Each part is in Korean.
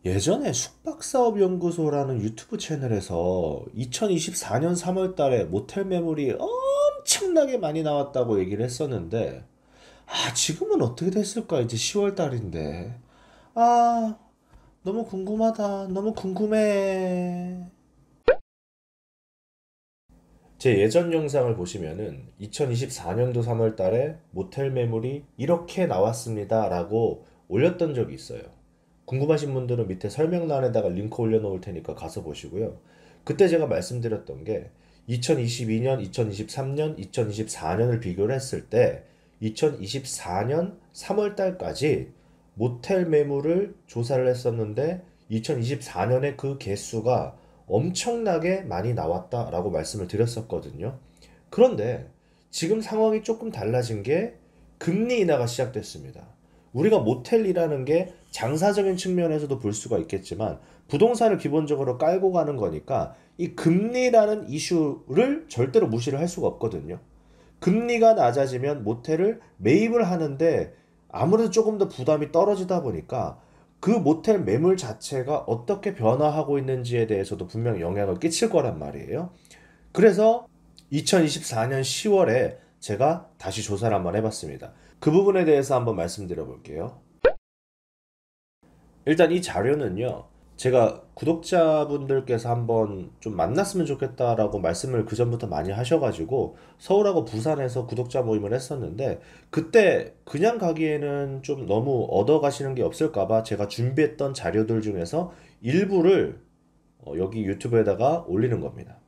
예전에 숙박사업연구소라는 유튜브 채널에서 2024년 3월 달에 모텔 매물이 엄청나게 많이 나왔다고 얘기를 했었는데, 지금은 어떻게 됐을까? 이제 10월 달인데. 아, 너무 궁금하다. 너무 궁금해. 제 예전 영상을 보시면은 2024년도 3월 달에 모텔 매물이 이렇게 나왔습니다 라고 올렸던 적이 있어요. 궁금하신 분들은 밑에 설명란에다가 링크 올려놓을 테니까 가서 보시고요. 그때 제가 말씀드렸던 게 2022년, 2023년, 2024년을 비교를 했을 때 2024년 3월 달까지 모텔 매물을 조사를 했었는데 2024년에 그 개수가 엄청나게 많이 나왔다라고 말씀을 드렸었거든요. 그런데 지금 상황이 조금 달라진 게 금리 인하가 시작됐습니다. 우리가 모텔이라는 게 장사적인 측면에서도 볼 수가 있겠지만 부동산을 기본적으로 깔고 가는 거니까 이 금리라는 이슈를 절대로 무시를 할 수가 없거든요. 금리가 낮아지면 모텔을 매입을 하는데 아무래도 조금 더 부담이 떨어지다 보니까 그 모텔 매물 자체가 어떻게 변화하고 있는지에 대해서도 분명 영향을 끼칠 거란 말이에요. 그래서 2024년 10월에 제가 다시 조사를 한번 해봤습니다. 그 부분에 대해서 한번 말씀드려 볼게요. 일단 이 자료는요, 제가 구독자분들께서 한번 좀 만났으면 좋겠다라고 말씀을 그전부터 많이 하셔가지고 서울하고 부산에서 구독자 모임을 했었는데 그때 그냥 가기에는 좀 너무 얻어 가시는 게 없을까봐 제가 준비했던 자료들 중에서 일부를 여기 유튜브에다가 올리는 겁니다.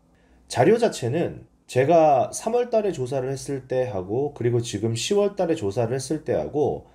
자료 자체는 제가 3월 달에 조사를 했을 때 하고 그리고 지금 10월 달에 조사를 했을 때 하고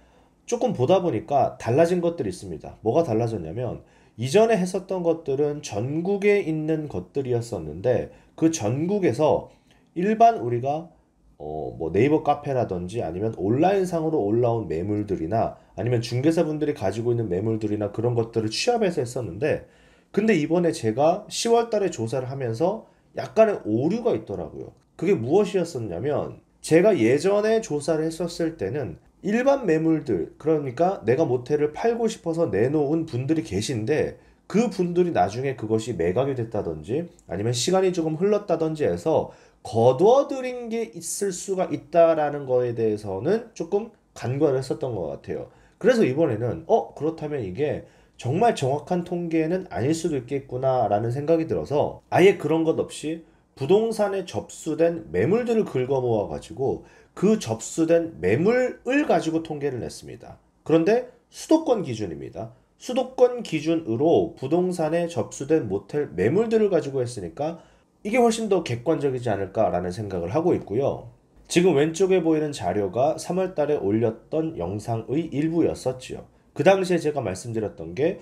조금 보다 보니까 달라진 것들이 있습니다. 뭐가 달라졌냐면 이전에 했었던 것들은 전국에 있는 것들이었었는데 그 전국에서 일반 우리가 뭐 네이버 카페라든지 아니면 온라인상으로 올라온 매물들이나 아니면 중개사분들이 가지고 있는 매물들이나 그런 것들을 취합해서 했었는데 근데 이번에 제가 10월 달에 조사를 하면서 약간의 오류가 있더라고요. 그게 무엇이었었냐면 제가 예전에 조사를 했었을 때는 일반 매물들, 그러니까 내가 모텔을 팔고 싶어서 내놓은 분들이 계신데 그 분들이 나중에 그것이 매각이 됐다든지 아니면 시간이 조금 흘렀다든지 해서 거둬들인 게 있을 수가 있다라는 거에 대해서는 조금 간과를 했었던 것 같아요. 그래서 이번에는 그렇다면 이게 정말 정확한 통계는 아닐 수도 있겠구나라는 생각이 들어서 아예 그런 것 없이 부동산에 접수된 매물들을 긁어 모아가지고 그 접수된 매물을 가지고 통계를 냈습니다. 그런데 수도권 기준입니다. 수도권 기준으로 부동산에 접수된 모텔 매물들을 가지고 했으니까 이게 훨씬 더 객관적이지 않을까라는 생각을 하고 있고요. 지금 왼쪽에 보이는 자료가 3월 달에 올렸던 영상의 일부였었지요. 그 당시에 제가 말씀드렸던 게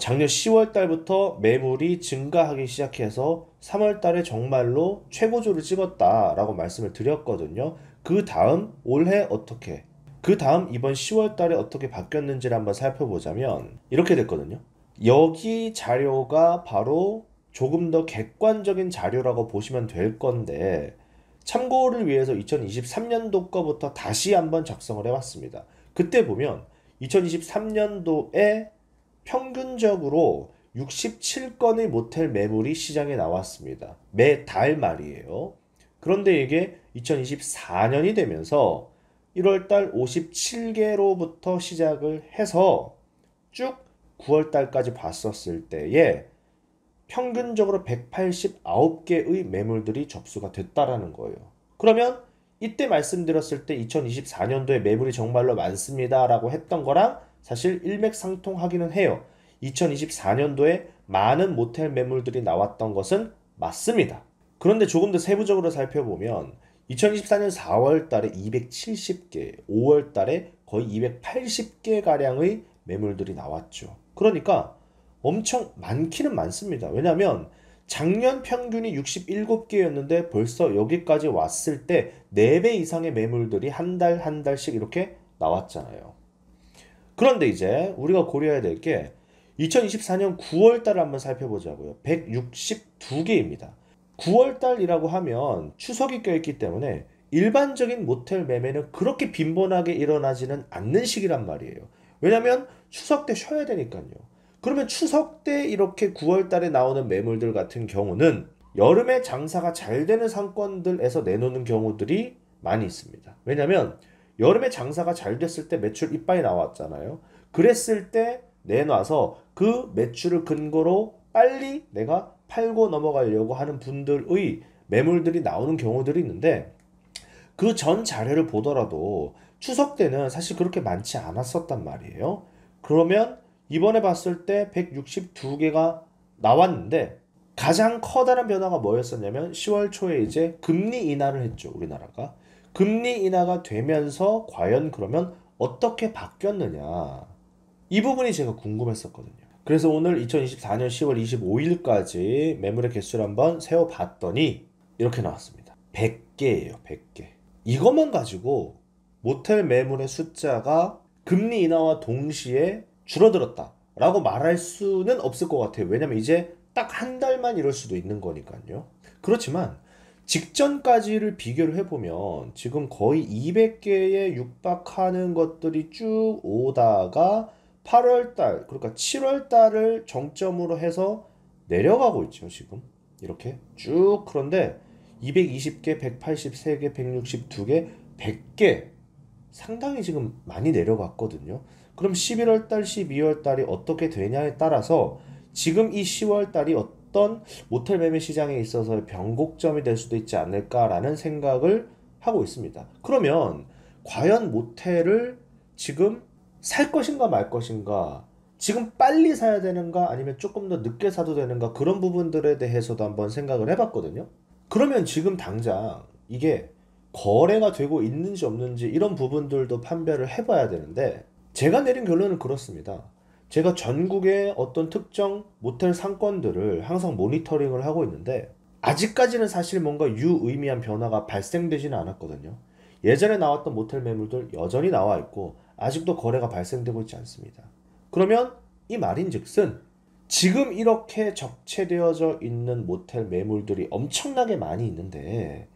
작년 10월 달부터 매물이 증가하기 시작해서 3월 달에 정말로 최고조를 찍었다라고 말씀을 드렸거든요. 그 다음 올해 어떻게, 그 다음 이번 10월 달에 어떻게 바뀌었는지를 한번 살펴보자면 이렇게 됐거든요. 여기 자료가 바로 조금 더 객관적인 자료라고 보시면 될 건데 참고를 위해서 2023년도 거부터 다시 한번 작성을 해봤습니다. 그때 보면 2023년도에 평균적으로 67건의 모텔 매물이 시장에 나왔습니다. 매달 말이에요. 그런데 이게 2024년이 되면서 1월달 57개로부터 시작을 해서 쭉 9월달까지 봤었을 때에 평균적으로 189개의 매물들이 접수가 됐다라는 거예요. 그러면 이때 말씀드렸을 때 2024년도에 매물이 정말로 많습니다라고 했던 거랑 사실 일맥상통하기는 해요. 2024년도에 많은 모텔 매물들이 나왔던 것은 맞습니다. 그런데 조금 더 세부적으로 살펴보면 2024년 4월 달에 270개, 5월 달에 거의 280개 가량의 매물들이 나왔죠. 그러니까 엄청 많기는 많습니다. 왜냐하면 작년 평균이 67개였는데 벌써 여기까지 왔을 때 4배 이상의 매물들이 한 달 한 달씩 이렇게 나왔잖아요. 그런데 이제 우리가 고려해야 될 게 2024년 9월 달을 한번 살펴보자고요. 162개입니다. 9월 달이라고 하면 추석이 껴있기 때문에 일반적인 모텔 매매는 그렇게 빈번하게 일어나지는 않는 시기란 말이에요. 왜냐면 추석 때 쉬어야 되니까요. 그러면 추석 때 이렇게 9월 달에 나오는 매물들 같은 경우는 여름에 장사가 잘 되는 상권들에서 내놓는 경우들이 많이 있습니다. 왜냐면 여름에 장사가 잘 됐을 때 매출 이빠이 나왔잖아요. 그랬을 때 내놔서 그 매출을 근거로 빨리 내가 팔고 넘어가려고 하는 분들의 매물들이 나오는 경우들이 있는데, 그 전 자료를 보더라도 추석 때는 사실 그렇게 많지 않았었단 말이에요. 그러면 이번에 봤을 때 162개가 나왔는데, 가장 커다란 변화가 뭐였었냐면 10월 초에 이제 금리 인하를 했죠, 우리나라가. 금리 인하가 되면서 과연 그러면 어떻게 바뀌었느냐, 이 부분이 제가 궁금했었거든요. 그래서 오늘 2024년 10월 25일까지 매물의 개수를 한번 세어봤더니 이렇게 나왔습니다. 100개예요, 100개. 이것만 가지고 모텔 매물의 숫자가 금리 인하와 동시에 줄어들었다 라고 말할 수는 없을 것 같아요. 왜냐면 이제 딱 한 달만 이럴 수도 있는 거니까요. 그렇지만 직전까지를 비교를 해보면 지금 거의 200개에 육박하는 것들이 쭉 오다가 8월달, 그러니까 7월달을 정점으로 해서 내려가고 있죠, 지금. 이렇게 쭉. 그런데 220개, 183개, 162개, 100개 상당히 지금 많이 내려갔거든요. 그럼 11월달, 12월달이 어떻게 되냐에 따라서 지금 이 10월달이 어떤 모텔 매매 시장에 있어서 변곡점이 될 수도 있지 않을까라는 생각을 하고 있습니다. 그러면 과연 모텔을 지금 살 것인가 말 것인가, 지금 빨리 사야 되는가 아니면 조금 더 늦게 사도 되는가, 그런 부분들에 대해서도 한번 생각을 해봤거든요. 그러면 지금 당장 이게 거래가 되고 있는지 없는지 이런 부분들도 판별을 해봐야 되는데, 제가 내린 결론은 그렇습니다. 제가 전국의 어떤 특정 모텔 상권들을 항상 모니터링을 하고 있는데 아직까지는 사실 뭔가 유의미한 변화가 발생되지는 않았거든요. 예전에 나왔던 모텔 매물들 여전히 나와 있고 아직도 거래가 발생되고 있지 않습니다. 그러면 이 말인즉슨 지금 이렇게 적체되어져 있는 모텔 매물들이 엄청나게 많이 있는데,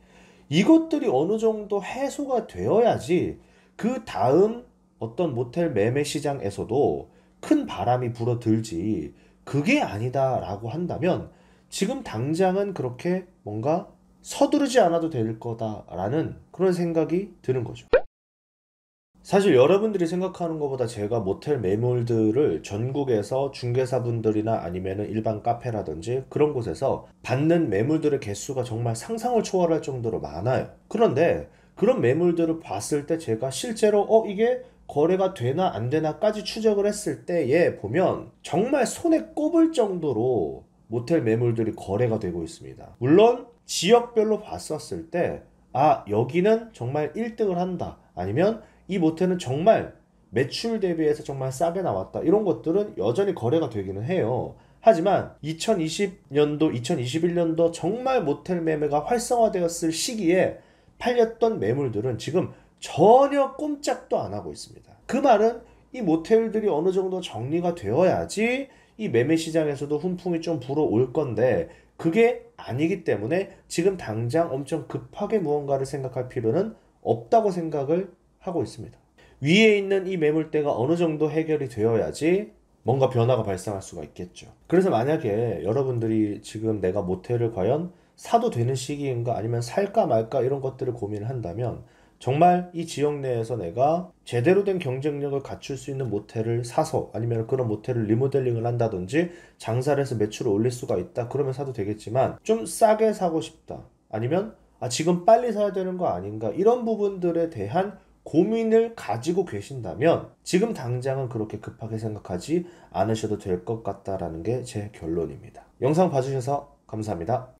이것들이 어느 정도 해소가 되어야지 그 다음 어떤 모텔 매매 시장에서도 큰 바람이 불어들지, 그게 아니다라고 한다면 지금 당장은 그렇게 뭔가 서두르지 않아도 될 거다라는 그런 생각이 드는 거죠. 사실 여러분들이 생각하는 것보다 제가 모텔 매물들을 전국에서 중개사분들이나 아니면은 일반 카페라든지 그런 곳에서 받는 매물들의 개수가 정말 상상을 초월할 정도로 많아요. 그런데 그런 매물들을 봤을 때 제가 실제로 이게 거래가 되나 안 되나까지 추적을 했을 때에 보면 정말 손에 꼽을 정도로 모텔 매물들이 거래가 되고 있습니다. 물론 지역별로 봤었을 때 여기는 정말 1등을 한다, 아니면 이 모텔은 정말 매출 대비해서 정말 싸게 나왔다, 이런 것들은 여전히 거래가 되기는 해요. 하지만 2020년도, 2021년도 정말 모텔 매매가 활성화되었을 시기에 팔렸던 매물들은 지금 전혀 꼼짝도 안 하고 있습니다. 그 말은 이 모텔들이 어느 정도 정리가 되어야지 이 매매 시장에서도 훈풍이 좀 불어올 건데, 그게 아니기 때문에 지금 당장 엄청 급하게 무언가를 생각할 필요는 없다고 생각을 하고 있습니다. 위에 있는 이 매물대가 어느 정도 해결이 되어야지 뭔가 변화가 발생할 수가 있겠죠. 그래서 만약에 여러분들이 지금 내가 모텔을 과연 사도 되는 시기인가 아니면 살까 말까 이런 것들을 고민을 한다면, 정말 이 지역 내에서 내가 제대로 된 경쟁력을 갖출 수 있는 모텔을 사서, 아니면 그런 모텔을 리모델링을 한다든지 장사를 해서 매출을 올릴 수가 있다, 그러면 사도 되겠지만, 좀 싸게 사고 싶다, 아니면 지금 빨리 사야 되는 거 아닌가, 이런 부분들에 대한 고민을 가지고 계신다면 지금 당장은 그렇게 급하게 생각하지 않으셔도 될 것 같다라는 게 제 결론입니다. 영상 봐주셔서 감사합니다.